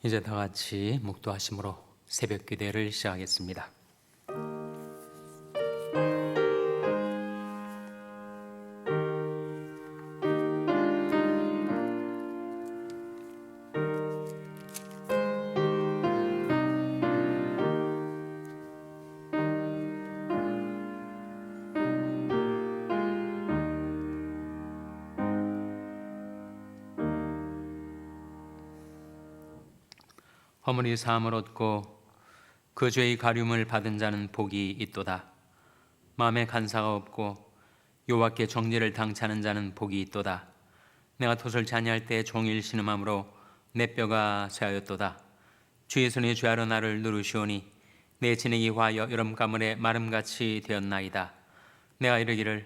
이제 다 같이 묵도하심으로 새벽 기도를 시작하겠습니다. 허물이 사함을 얻고 그 죄의 가듐을 받은 자는 복이 있도다. 마음에 간사가 없고 여호와께 정죄를 당차는 자는 복이 있도다. 내가 토설치 아니할 때 종일 신음함으로 내 뼈가 쇠하였도다. 주의 손이 죄하러 나를 누르시오니 내 진액이 화하여 여름가물에 마름같이 되었나이다. 내가 이르기를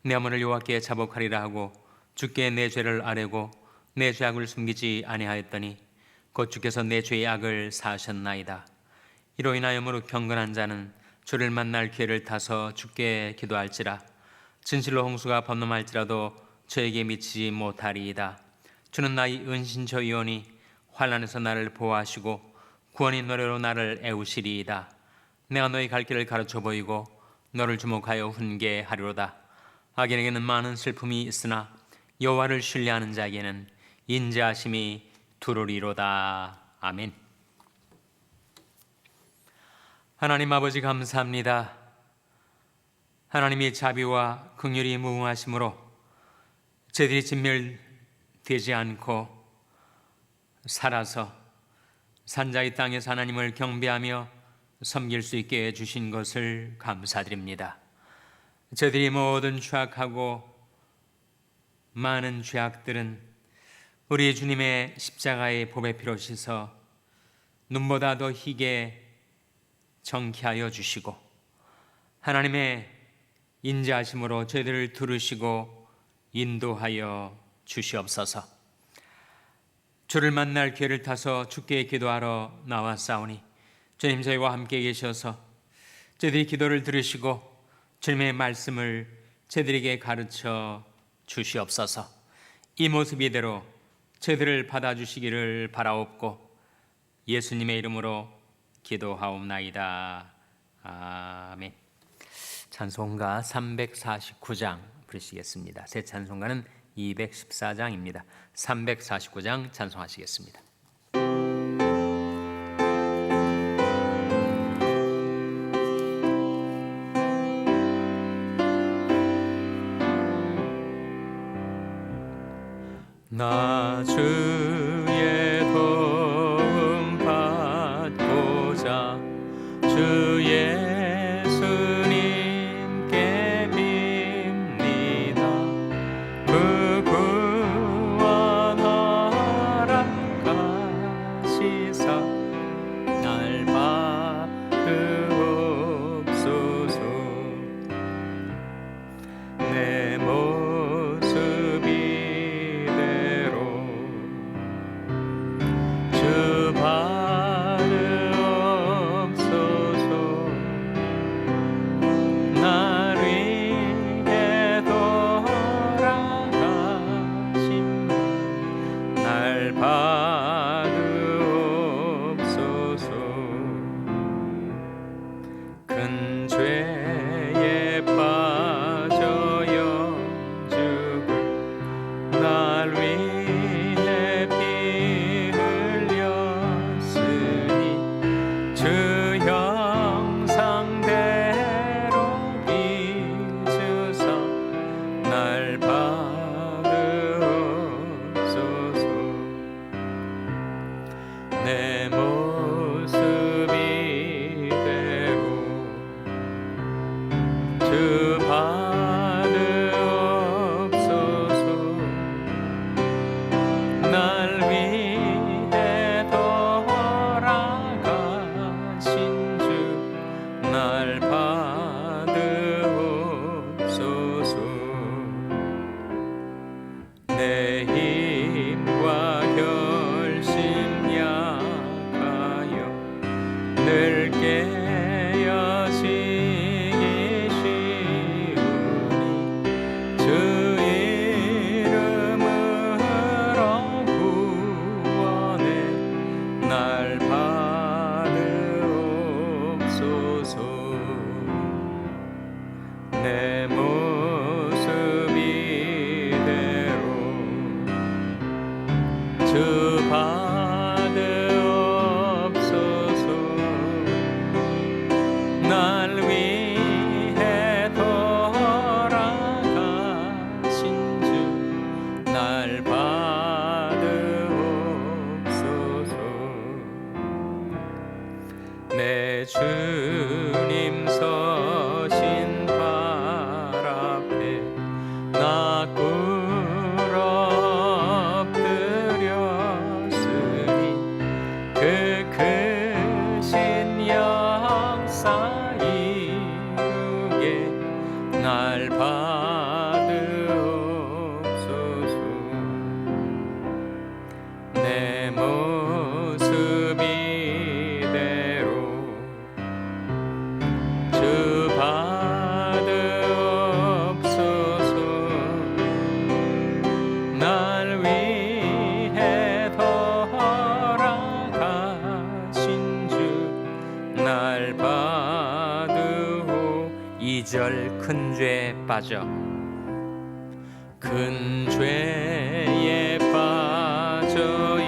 내 허물을 여호와께 자복하리라 하고 주께 내 죄를 아뢰고 내 죄악을 숨기지 아니하였더니 곧 주께서 내 죄의 악을 사하셨나이다. 이로 인하여 경건한 자는 주를 만날 기회를 타서 주께 기도할지라. 진실로 홍수가 범람할지라도 저에게 미치지 못하리이다. 주는 나의 은신처이오니 환난에서 나를 보호하시고 구원의 노래로 나를 애우시리이다. 내가 너의 갈 길을 가르쳐 보이고 너를 주목하여 훈계하리로다. 악인에게는 많은 슬픔이 있으나 여호와를 신뢰하는 자에게는 인자하심이 두루리로다. 아멘. 하나님 아버지 감사합니다. 하나님의 자비와 긍휼이 무궁하심으로 저희들이 진멸되지 않고 살아서 산자의 땅에서 하나님을 경배하며 섬길 수 있게 해주신 것을 감사드립니다. 저희들이 모든 죄악하고 많은 죄악들은 우리 주님의 십자가의 보배 피로 씻어 눈보다 더 희게 정케하여 주시고 하나님의 인자하심으로 저희들을 들으시고 인도하여 주시옵소서. 주를 만날 기회를 타서 주께 기도하러 나왔사오니 주님 저희와 함께 계셔서 저희들이 기도를 들으시고 주님의 말씀을 저희들에게 가르쳐 주시옵소서. 이 모습 이대로 저희들을 받아주시기를 바라옵고 예수님의 이름으로 기도하옵나이다. 아멘. 찬송가 349장 부르시겠습니다. 새 찬송가는 214장입니다. 349장 찬송하시겠습니다. 나 주의 도움 받고자 주 예수님께 빕니다. 그 구원하라 가시사 날 받으옵소서. 내 모습이 큰 죄에 빠져 큰 죄에 빠져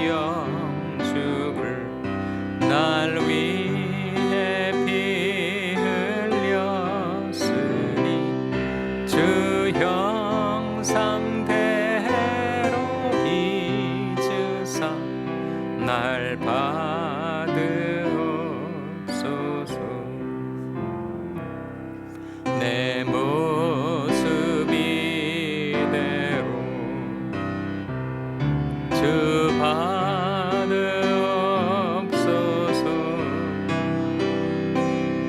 영죽을 날 위해 피 흘렸으니 주 형상대로 빚으사 날 받으옵소서. 내 모습 이대로 주 받으옵소서.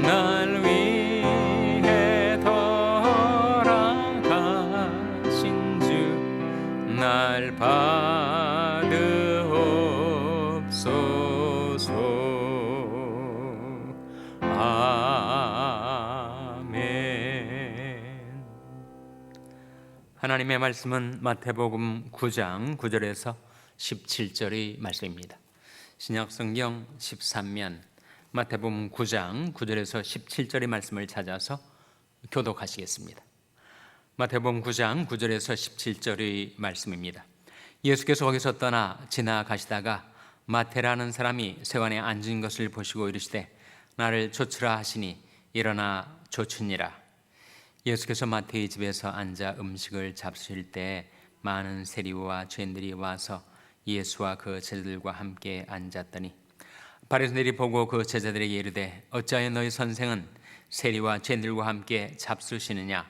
날 위해 돌아가신 주 날 받으옵소서. 아멘. 하나님의 말씀은 마태복음 9장 9절에서 17절의 말씀입니다. 신약성경 13면 마태복음 9장 9절에서 17절의 말씀을 찾아서 교독하시겠습니다. 마태복음 9장 9절에서 17절의 말씀입니다. 예수께서 거기서 떠나 지나가시다가 마태라는 사람이 세관에 앉은 것을 보시고 이르시되 나를 좇으라 하시니 일어나 좇으니라. 예수께서 마태의 집에서 앉아 음식을 잡수실 때 많은 세리와 죄인들이 와서 예수와 그 제자들과 함께 앉았더니 바리새인들이 보고 그 제자들에게 이르되 어찌하여 너희 선생은 세리와 죄인들과 함께 잡수시느냐.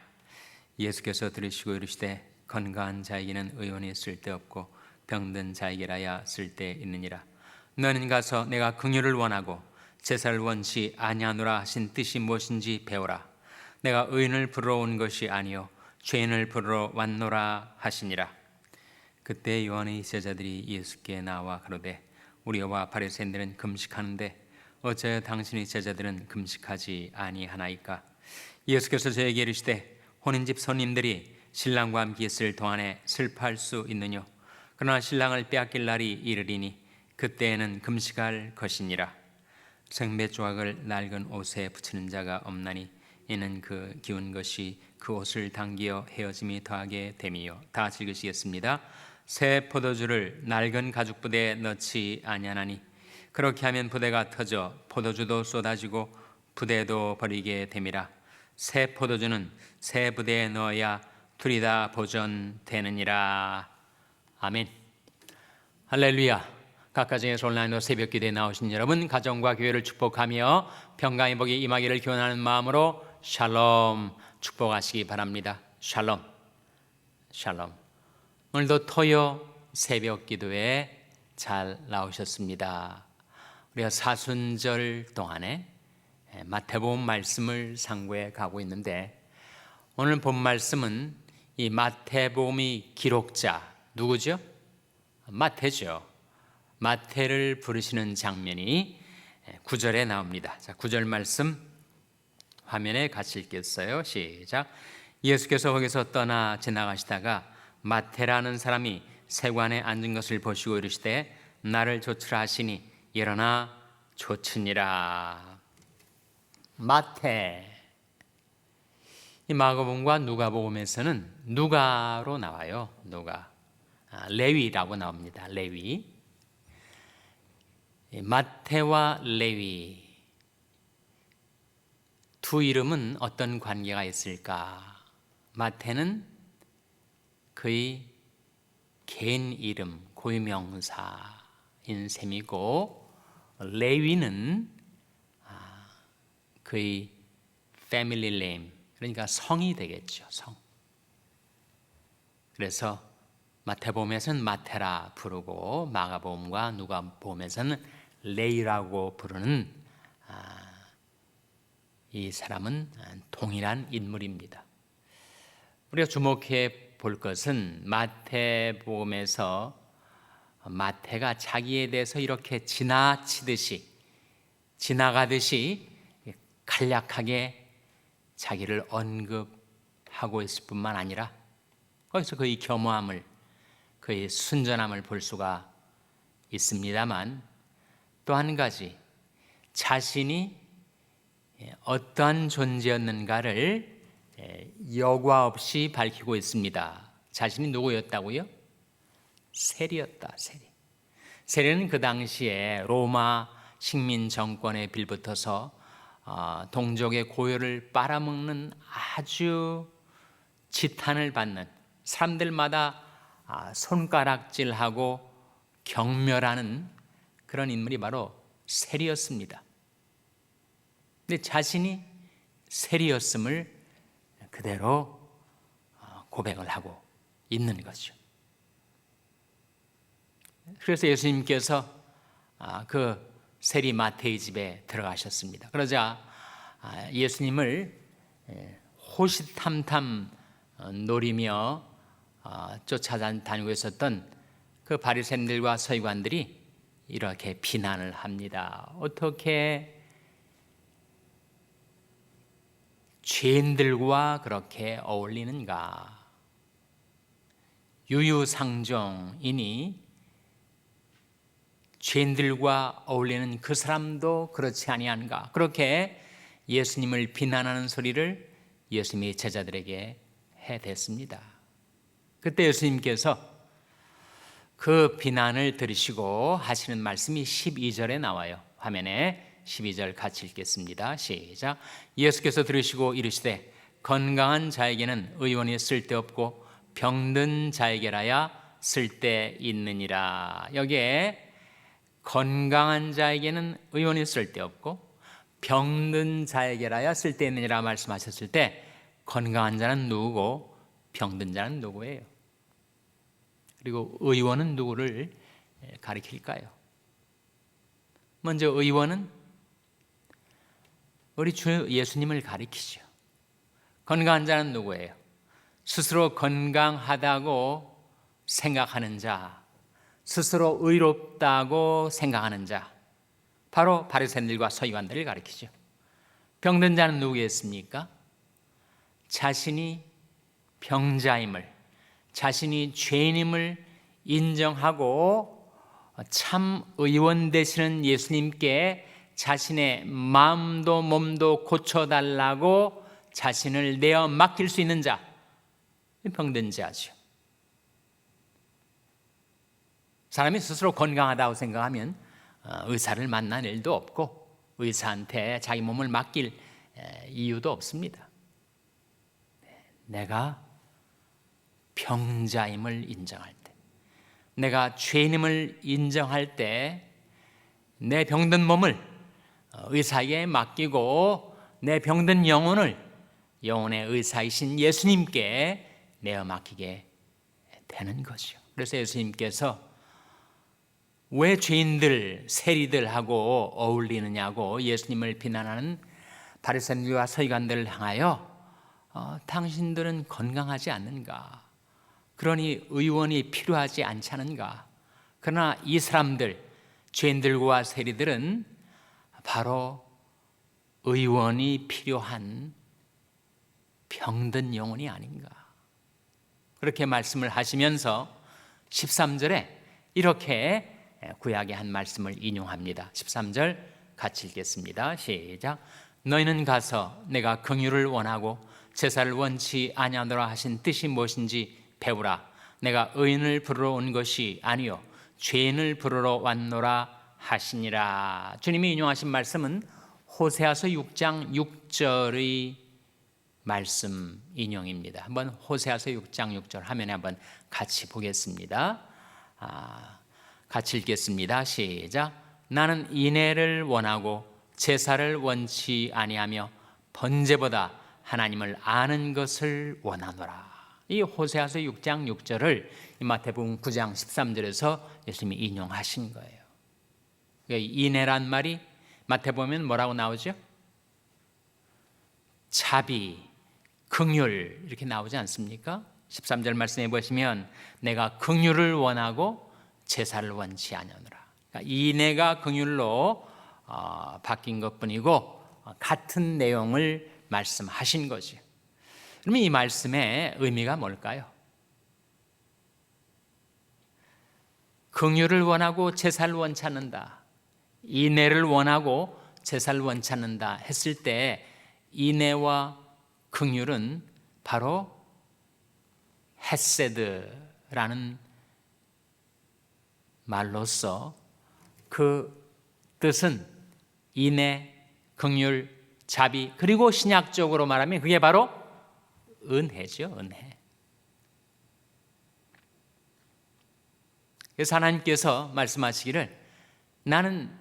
예수께서 들으시고 이르시되 건강한 자에게는 의원이 쓸데없고 병든 자에게라야 쓸데있느니라. 너는 가서 내가 긍휼을 원하고 제사를 원치 아니하노라 하신 뜻이 무엇인지 배우라. 내가 의인을 부르러 온 것이 아니요 죄인을 부르러 왔노라 하시니라. 그때 요한의 제자들이 예수께 나와 가로되 우리와 바리새인들은 금식하는데 어찌하여 당신의 제자들은 금식하지 아니하나이까. 예수께서 저에게 이르시되 혼인집 손님들이 신랑과 함께 있을 동안에 슬퍼할 수 있느뇨. 그러나 신랑을 빼앗길 날이 이르리니 그때에는 금식할 것이니라. 생배 조각을 낡은 옷에 붙이는 자가 없나니 이는 그 기운 것이 그 옷을 당기어 헤어짐이 더하게 됨이요. 다 같이 읽으시겠습니다. 새 포도주를 낡은 가죽 부대에 넣지 아니하나니 그렇게 하면 부대가 터져 포도주도 쏟아지고 부대도 버리게 됨이라. 새 포도주는 새 부대에 넣어야 둘이 다 보존되느니라. 아멘. 할렐루야. 각 가정에서 온라인으로 새벽 기도에 나오신 여러분, 가정과 교회를 축복하며 평강의 복이 임하기를 기원하는 마음으로 샬롬 축복하시기 바랍니다. 샬롬. 샬롬. 오늘도 토요 새벽 기도에 잘 나오셨습니다. 우리가 사순절 동안에 마태복음 말씀을 상고해 가고 있는데 오늘 본 말씀은 이 마태복음의 기록자 누구죠? 마태죠. 마태를 부르시는 장면이 9절에 나옵니다. 자, 9절 말씀 화면에 같이 읽겠어요. 시작. 예수께서 거기서 떠나 지나가시다가 마태라는 사람이 세관에 앉은 것을 보시고 이르시되 나를 좇으라 하시니 일어나 좇으니라. 마태. 이 마가복음과 누가복음에서는 누가로 나와요. 누가. 레위라고 나옵니다. 레위. 마태와 레위 두 이름은 어떤 관계가 있을까? 마태는 그의 개인 이름, 고유명사인 셈이고 레위는 그의 패밀리 네임, 그러니까 성이 되겠죠. 성. 그래서 마태복음에서는 마태라 부르고 마가복음과 누가복음에서는 레위라고 부르는 이 사람은 동일한 인물입니다. 우리가 주목해 볼 것은 마태복음에서 마태가 자기에 대해서 이렇게 지나가듯이 간략하게 자기를 언급하고 있을 뿐만 아니라 거기서 그의 겸허함을, 그의 순전함을 볼 수가 있습니다만 또 한 가지 자신이 어떠한 존재였는가를 여과 없이 밝히고 있습니다. 자신이 누구였다고요? 세리였다. 세리는 그 당시에 로마 식민 정권에 빌붙어서 동족의 고요를 빨아먹는 아주 지탄을 받는, 사람들마다 손가락질하고 경멸하는 그런 인물이 바로 세리였습니다. 근데 자신이 세리였음을 그대로 고백을 하고 있는 거죠. 그래서 예수님께서 그 세리 마태의 집에 들어가셨습니다. 그러자 예수님을 호시탐탐 노리며 쫓아다니고 있었던 그 바리새인들과 서기관들이 이렇게 비난을 합니다. 어떻게 죄인들과 그렇게 어울리는가? 유유상종이니 죄인들과 어울리는 그 사람도 그렇지 아니한가? 그렇게 예수님을 비난하는 소리를 예수님이 제자들에게 해댔습니다. 그때 예수님께서 그 비난을 들으시고 하시는 말씀이 12절에 나와요. 화면에 12절 같이 읽겠습니다. 시작. 예수께서 들으시고 이르시되 건강한 자에게는 의원이 쓸데없고 병든 자에게라야 쓸데있느니라. 여기에 건강한 자에게는 의원이 쓸데없고 병든 자에게라야 쓸데있느니라 말씀하셨을 때 건강한 자는 누구고 병든 자는 누구예요? 그리고 의원은 누구를 가리킬까요? 먼저 의원은 우리 주 예수님을 가리키죠. 건강한 자는 누구예요? 스스로 건강하다고 생각하는 자, 스스로 의롭다고 생각하는 자, 바로 바리새인들과 서기관들을 가리키죠. 병든 자는 누구겠습니까? 자신이 병자임을, 자신이 죄인임을 인정하고 참 의원 되시는 예수님께 자신의 마음도 몸도 고쳐달라고 자신을 내어 맡길 수 있는 자, 병든 자죠. 사람이 스스로 건강하다고 생각하면 의사를 만날 일도 없고 의사한테 자기 몸을 맡길 이유도 없습니다. 내가 병자임을 인정할 때, 내가 죄인임을 인정할 때 내 병든 몸을 의사에게 맡기고 내 병든 영혼을 영혼의 의사이신 예수님께 내어 맡기게 되는 거죠. 그래서 예수님께서 왜 죄인들, 세리들하고 어울리느냐고 예수님을 비난하는 바리새인들과 서기관들을 향하여 당신들은 건강하지 않는가? 그러니 의원이 필요하지 않지 않은가? 그러나 이 사람들, 죄인들과 세리들은 바로 의원이 필요한 병든 영혼이 아닌가? 그렇게 말씀을 하시면서 13절에 이렇게 구약의 한 말씀을 인용합니다. 13절 같이 읽겠습니다. 시작. 너희는 가서 내가 긍휼을 원하고 제사를 원치 아니하노라 하신 뜻이 무엇인지 배우라. 내가 의인을 부르러 온 것이 아니요 죄인을 부르러 왔노라 하시니라. 주님이 인용하신 말씀은 호세아서 6장 6절의 말씀 인용입니다. 한번 호세아서 6장 6절 화면에 한번 같이 보겠습니다. 같이 읽겠습니다. 시작. 나는 인애를 원하고 제사를 원치 아니하며 번제보다 하나님을 아는 것을 원하노라. 이 호세아서 6장 6절을 마태복음 9장 13절에서 예수님이 인용하신 거예요. 그러니까 인애란 말이 마태복음은 뭐라고 나오죠? 자비, 긍휼 이렇게 나오지 않습니까? 13절 말씀해 보시면 내가 긍휼을 원하고 제사를 원치 아니하노라. 그러니까 인애가 긍휼로 바뀐 것뿐이고 같은 내용을 말씀하신 거죠. 그러면 이 말씀의 의미가 뭘까요? 긍휼을 원하고 제사를 원치 않는다, 인애를 원하고 제사를 원치 않는다 했을 때 인애와 긍휼은 바로 헤세드라는 말로써 그 뜻은 인애, 긍휼, 자비, 그리고 신약적으로 말하면 그게 바로 은혜죠. 은혜. 그래서 하나님께서 말씀하시기를 나는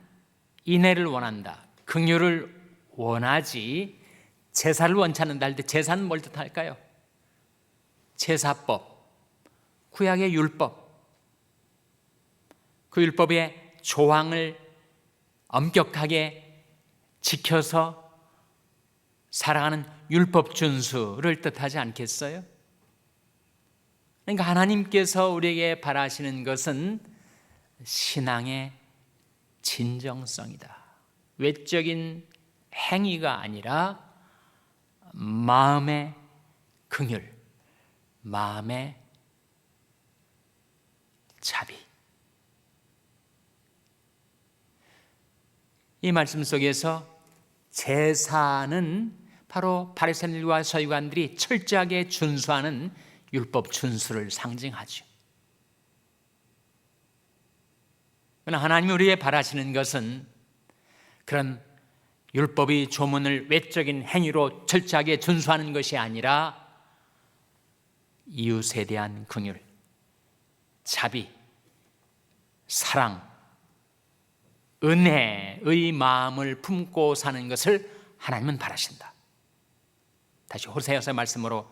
인애를 원한다, 긍휼을 원하지 제사를 원치 않는다 할 때 제사는 뭘 뜻할까요? 제사법, 구약의 율법, 그 율법의 조항을 엄격하게 지켜서 살아가는 율법 준수를 뜻하지 않겠어요? 그러니까 하나님께서 우리에게 바라시는 것은 신앙의 진정성이다. 외적인 행위가 아니라 마음의 긍휼, 마음의 자비. 이 말씀 속에서 제사는 바로 바리새인들과 서기관들이 철저하게 준수하는 율법 준수를 상징하죠. 그러나 하나님이 우리에게 바라시는 것은 그런 율법의 조문을 외적인 행위로 철저하게 준수하는 것이 아니라 이웃에 대한 긍휼, 자비, 사랑, 은혜의 마음을 품고 사는 것을 하나님은 바라신다. 다시 호세아서 말씀으로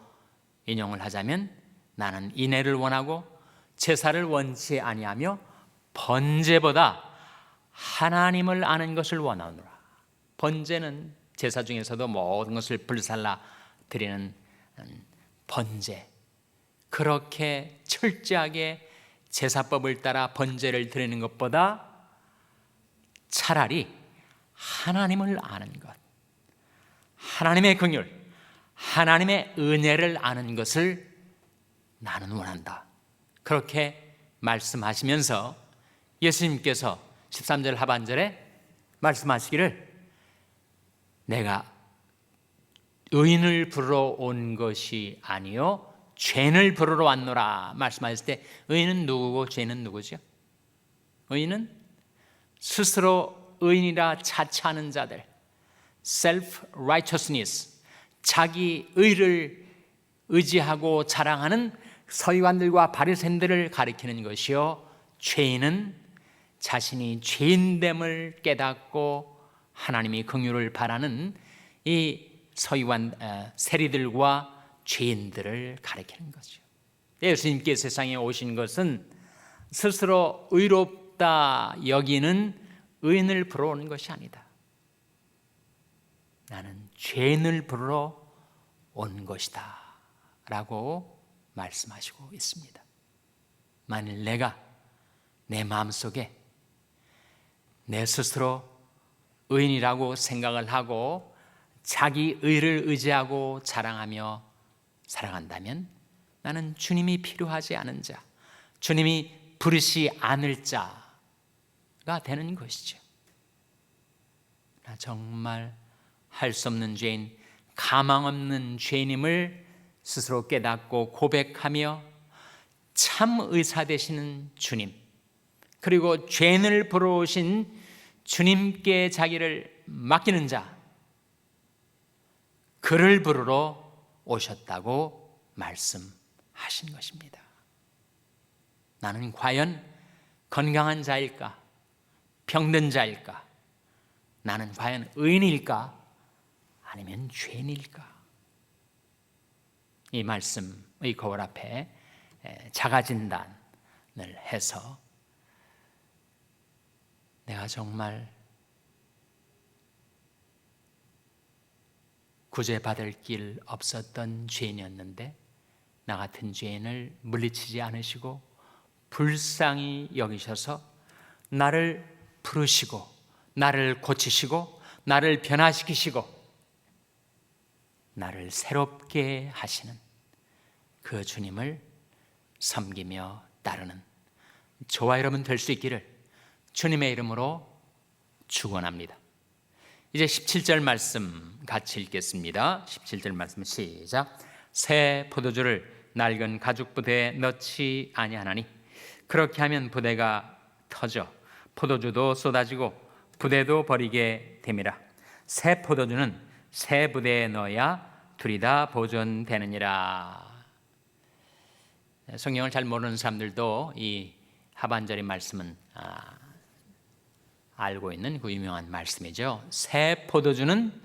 인용을 하자면 나는 인애를 원하고 제사를 원치 아니하며 번제보다 하나님을 아는 것을 원하노라. 번제는 제사 중에서도 모든 것을 불살라 드리는 번제, 그렇게 철저하게 제사법을 따라 번제를 드리는 것보다 차라리 하나님을 아는 것, 하나님의 긍휼, 하나님의 은혜를 아는 것을 나는 원한다. 그렇게 말씀하시면서 예수님께서 13절 하반절에 말씀하시기를 내가 의인을 부르러 온 것이 아니요 죄인을 부르러 왔노라 말씀하셨을 때 의인은 누구고 죄인은 누구죠? 의인은 스스로 의인이라 자처하는 자들, self-righteousness, 자기 의를 의지하고 자랑하는 서기관들과 바리새인들을 가리키는 것이요, 죄인은 자신이 죄인됨을 깨닫고 하나님이 긍휼을 바라는 이 서기관 세리들과 죄인들을 가리키는 거죠. 예수님께 세상에 오신 것은 스스로 의롭다 여기는 의인을 부르러 오는 것이 아니다. 나는 죄인을 부르러 온 것이다 라고 말씀하시고 있습니다. 만일 내가 내 마음속에 내 스스로 의인이라고 생각을 하고 자기 의를 의지하고 자랑하며 살아간다면 나는 주님이 필요하지 않은 자, 주님이 부르시 않을 자가 되는 것이죠. 나 정말 할 수 없는 죄인, 가망 없는 죄인임을 스스로 깨닫고 고백하며 참 의사 되시는 주님, 그리고 죄인을 부르러 오신 주님께 자기를 맡기는 자, 그를 부르러 오셨다고 말씀하신 것입니다. 나는 과연 건강한 자일까? 병든 자일까? 나는 과연 의인일까? 아니면 죄인일까? 이 말씀의 거울 앞에 자가진단을 해서 내가 정말 구제받을 길 없었던 죄인이었는데 나 같은 죄인을 물리치지 않으시고 불쌍히 여기셔서 나를 부르시고 나를 고치시고 나를 변화시키시고 나를 새롭게 하시는 그 주님을 섬기며 따르는 저와 여러분 될 수 있기를 주님의 이름으로 축원합니다. 이제 17절 말씀 같이 읽겠습니다. 17절 말씀 시작. 새 포도주를 낡은 가죽 부대에 넣지 아니하나니 그렇게 하면 부대가 터져 포도주도 쏟아지고 부대도 버리게 됨이라. 새 포도주는 새 부대에 넣어야 둘이 다 보존되느니라. 성경을 잘 모르는 사람들도 이 하반절의 말씀은 알고 있는 그 유명한 말씀이죠. 새 포도주는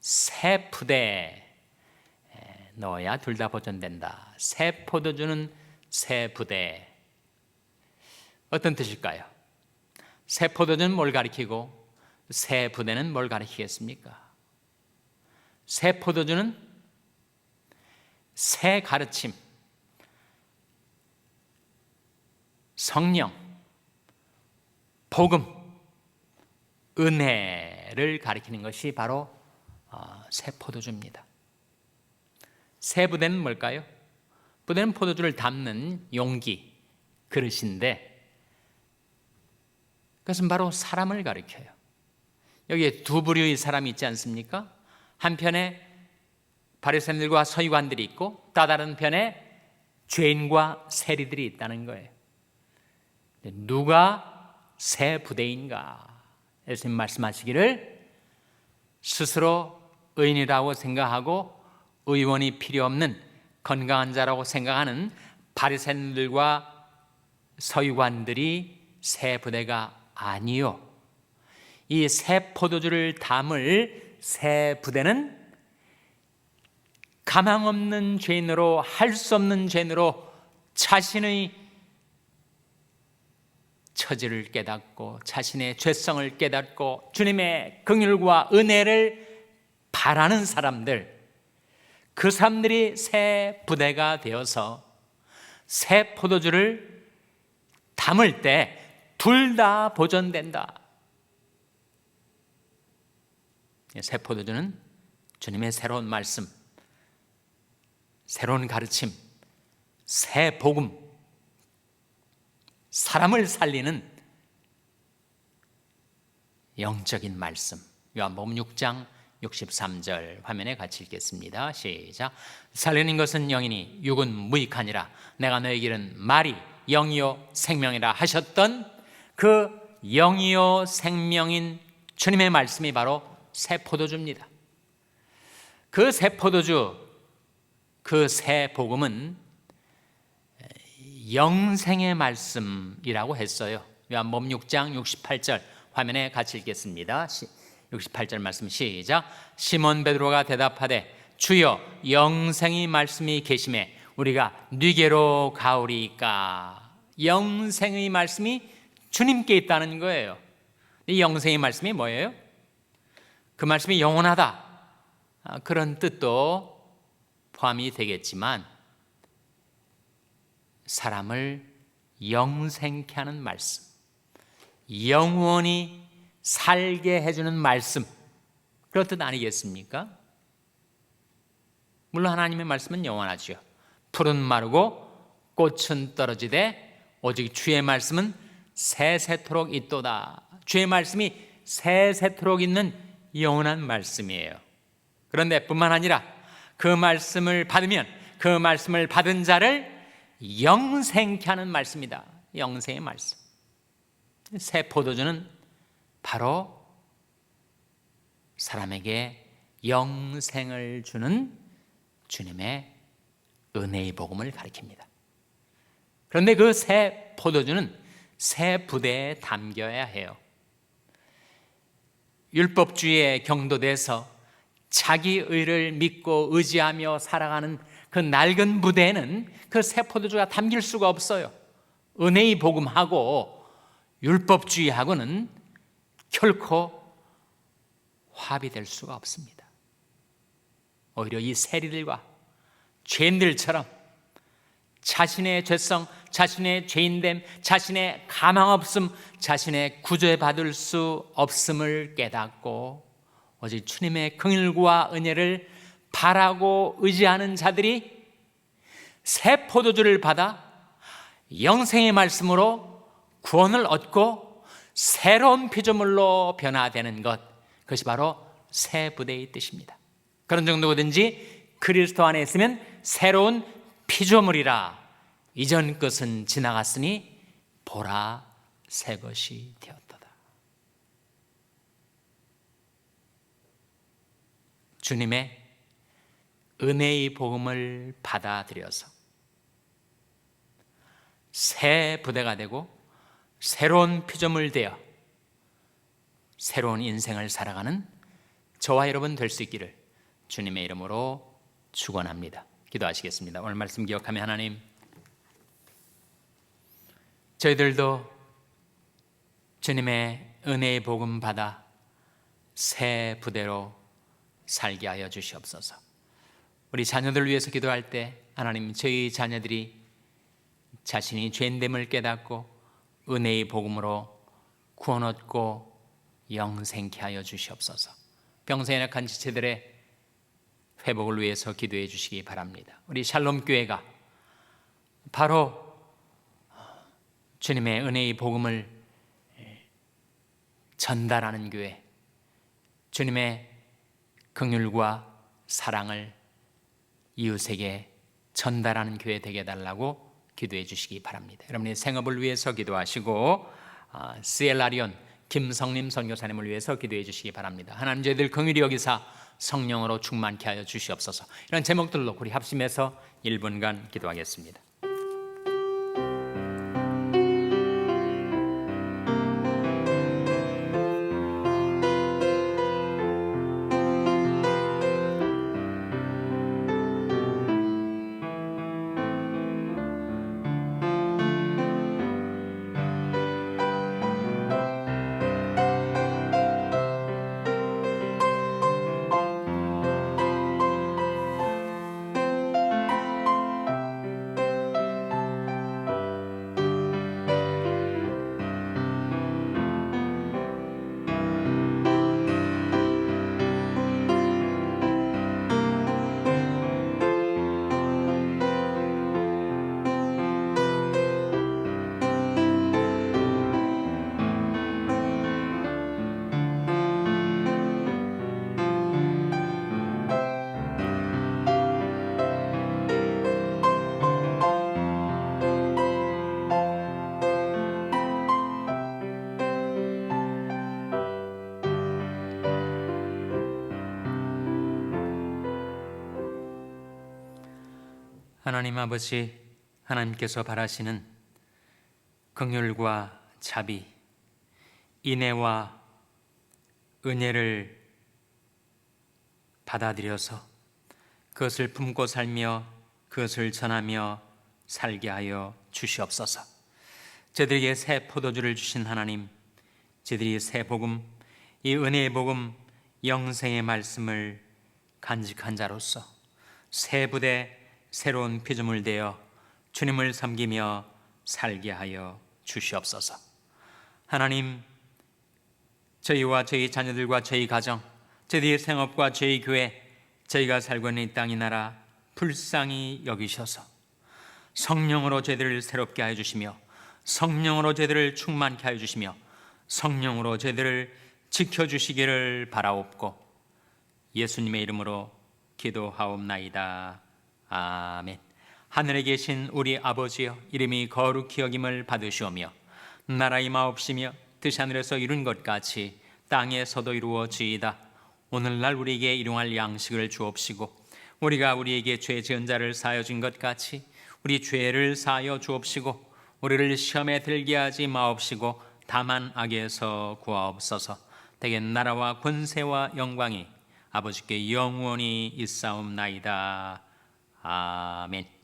새 부대에 넣어야 둘 다 보존된다. 새 포도주는 새 부대. 어떤 뜻일까요? 새 포도주는 뭘 가리키고 새 부대는 뭘 가리키겠습니까? 새 포도주는 새 가르침, 성령, 복음, 은혜를 가리키는 것이 바로 새 포도주입니다. 새 부대는 뭘까요? 부대는 포도주를 담는 용기, 그릇인데 그것은 바로 사람을 가리켜요. 여기에 두 부류의 사람이 있지 않습니까? 한편에 바리새인들과 서기관들이 있고 또 다른 편에 죄인과 세리들이 있다는 거예요. 누가 새 부대인가? 예수님 말씀하시기를 스스로 의인이라고 생각하고 의원이 필요 없는 건강한 자라고 생각하는 바리새인들과 서기관들이 새 부대가 아니요, 이 새 포도주를 담을 새 부대는 가망 없는 죄인으로, 할 수 없는 죄인으로 자신의 처지를 깨닫고 자신의 죄성을 깨닫고 주님의 긍휼과 은혜를 바라는 사람들, 그 사람들이 새 부대가 되어서 새 포도주를 담을 때 둘 다 보존된다. 새 포도주는 주님의 새로운 말씀, 새로운 가르침, 새 복음, 사람을 살리는 영적인 말씀. 요한복음 6장 63절 화면에 같이 읽겠습니다. 시작. 살리는 것은 영이니 육은 무익하니라. 내가 너에게 이른 말이 영이요 생명이라 하셨던 그 영이요 생명인 주님의 말씀이 바로 새 포도주입니다. 그 새 포도주, 그 새 복음은 영생의 말씀이라고 했어요. 요한복음 6장 68절 화면에 같이 읽겠습니다. 68절 말씀 시작. 시몬 베드로가 대답하되 주여 영생의 말씀이 계심에 우리가 네게로 가오리이까. 영생의 말씀이 주님께 있다는 거예요. 이 영생의 말씀이 뭐예요? 그 말씀이 영원하다, 그런 뜻도 포함이 되겠지만 사람을 영생케 하는 말씀, 영원히 살게 해주는 말씀, 그런 뜻 아니겠습니까? 물론 하나님의 말씀은 영원하죠. 풀은 마르고 꽃은 떨어지되 오직 주의 말씀은 세세토록 있도다. 주의 말씀이 세세토록 있는 영원한 말씀이에요. 그런데 뿐만 아니라 그 말씀을 받으면 그 말씀을 받은 자를 영생케 하는 말씀이다. 영생의 말씀. 새 포도주는 바로 사람에게 영생을 주는 주님의 은혜의 복음을 가리킵니다. 그런데 그 새 포도주는 새 부대에 담겨야 해요. 율법주의에 경도돼서 자기 의를 믿고 의지하며 살아가는 그 낡은 부대에는 그 새 포도주가 담길 수가 없어요. 은혜의 복음하고 율법주의하고는 결코 화합이 수가 없습니다. 오히려 이 세리들과 죄인들처럼 자신의 죄성, 자신의 죄인됨, 자신의 가망 없음, 자신의 구제받을 수 없음을 깨닫고 오직 주님의 긍휼과 은혜를 바라고 의지하는 자들이 새 포도주를 받아 영생의 말씀으로 구원을 얻고 새로운 피조물로 변화되는 것, 그것이 바로 새 부대의 뜻입니다. 그런 정도든지 그리스도 안에 있으면 새로운 피조물이라. 이전 것은 지나갔으니 보라 새 것이 되었도다. 주님의 은혜의 복음을 받아들여서 새 부대가 되고 새로운 피조물 되어 새로운 인생을 살아가는 저와 여러분 될 수 있기를 주님의 이름으로 축원합니다. 기도하시겠습니다. 오늘 말씀 기억하며 하나님, 저희들도 주님의 은혜의 복음 받아 새 부대로 살게 하여 주시옵소서. 우리 자녀들 위해서 기도할 때 하나님, 저희 자녀들이 자신이 죄인됨을 깨닫고 은혜의 복음으로 구원 얻고 영생케 하여 주시옵소서. 병세에 약한 지체들의 회복을 위해서 기도해 주시기 바랍니다. 우리 샬롬 교회가 바로 주님의 은혜의 복음을 전달하는 교회, 주님의 긍휼과 사랑을 이웃에게 전달하는 교회 되게 해달라고 기도해 주시기 바랍니다. 여러분의 생업을 위해서 기도하시고 시엘라리온 김성림 선교사님을 위해서 기도해 주시기 바랍니다. 하나님, 저희들 긍휼히 여기사 성령으로 충만케 하여 주시옵소서. 이런 제목들로 우리 합심해서 1분간 기도하겠습니다. 하나님 아버지, 하나님께서 바라시는 긍휼과 자비, 인애와 은혜를 받아들여서 그것을 품고 살며 그것을 전하며 살게 하여 주시옵소서. 저들에게 새 포도주를 주신 하나님, 저들이 새 복음, 이 은혜의 복음, 영생의 말씀을 간직한 자로서 새 부대, 새로운 피조물 되어 주님을 섬기며 살게 하여 주시옵소서. 하나님, 저희와 저희 자녀들과 저희 가정, 저희의 생업과 저희 교회, 저희가 살고 있는 이 땅, 이 나라 불쌍히 여기셔서 성령으로 저희들을 새롭게 하여 주시며 성령으로 저희들을 충만케 하여 주시며 성령으로 저희들을 지켜주시기를 바라옵고 예수님의 이름으로 기도하옵나이다. 아멘. 하늘에 계신 우리 아버지여, 이름이 거룩히 여김을 받으시오며 나라의 임하옵시며 뜻이 하늘에서 이룬 것 같이 땅에서도 이루어지이다. 오늘날 우리에게 일용할 양식을 주옵시고 우리가 우리에게 죄 지은 자를 사하여 준 것 같이 우리 죄를 사하여 주옵시고 우리를 시험에 들게 하지 마옵시고 다만 악에서 구하옵소서. 대개 나라와 권세와 영광이 아버지께 영원히 있사옵나이다. 아멘.